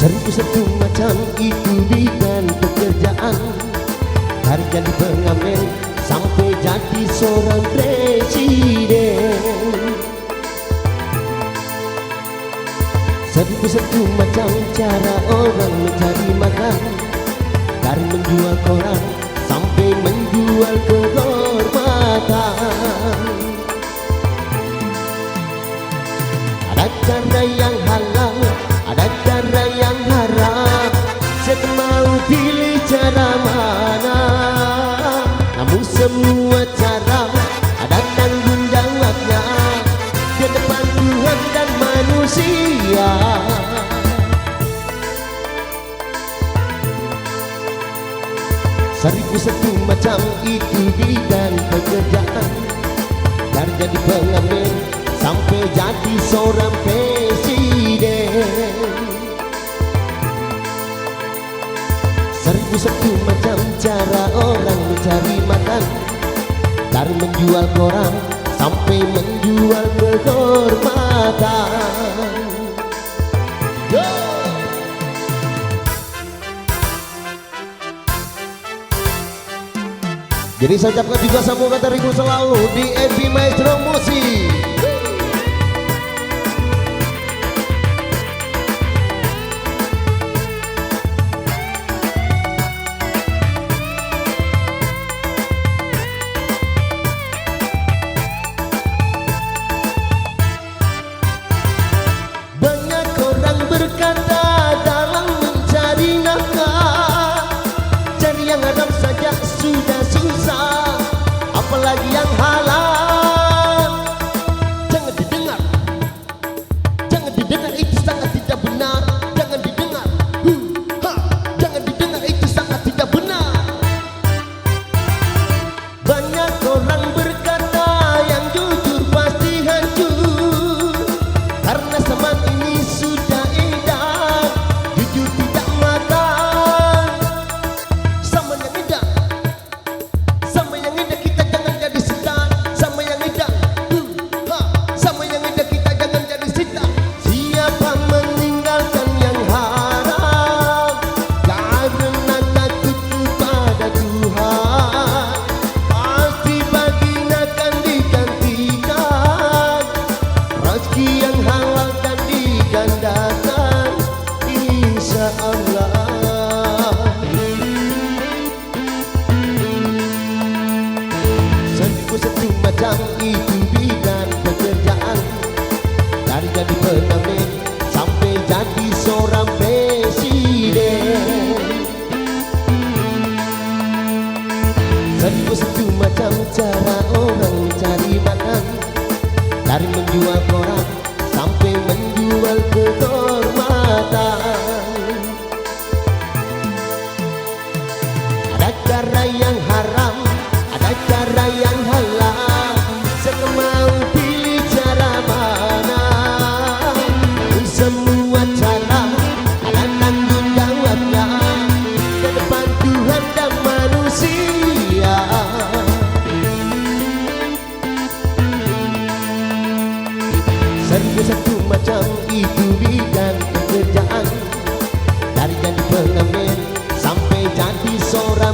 Seribu satu macam itu bidang pekerjaan, dari jadi pengamen sampai jadi seorang presiden. Seribu satu macam cara orang mencari makan, dari menjual koran sampai menjual kehormatan. Ada cara yang halal, ada cara yang haram, saya mau pilih cara mana. Namun semua cara ada tanggung jawabnya di depan Tuhan dan manusia. Seribu satu macam itu bidang pekerjaan, dari jadi pengamen sampai jadi seorang presiden. Seribu satu macam cara orang mencari makan, dari menjual koran sampai menjual kehormatan. Go! Jadi saya ucapkan juga semoga terhibur selalu di EP Maestro Musik. Banyak orang berkata dalam mencari nafkah, cari yang haram saja sudah susah, apalagi yang halal. Jangan didengar, jangan didengar, itu sangat tidak benar. Jangan didengar, jangan didengar, itu sangat tidak benar. Banyak orang berkata yang jujur pasti hancur, karena zaman ini sudah edan jujur tidak makan. Sama yang edan, sama yang edan, kita jangan jadi setan. Sama yang edan, sama yang edan, kita jangan jadi setan. Siapa meninggalkan yang haram karena takut kepada Tuhan, pasti baginya akan digantikan rezeki yang halal dan digandakan, insya Allah. Seribu satu macam itu bidang pekerjaan, dari jadi pengamen sampai jadi seorang presiden. Seribu satu macam cara orang cari makan, dari menjual koran sampai menjual kehormatan. Ada cara yang haram, ada cara yang halal, saya mau pilih cara mana. Semua cara ada tanggung jawabnya di depan Tuhan dan manusia. Seribu satu macam itu bidang pekerjaan, dari jadi pengamen sampai jadi seorang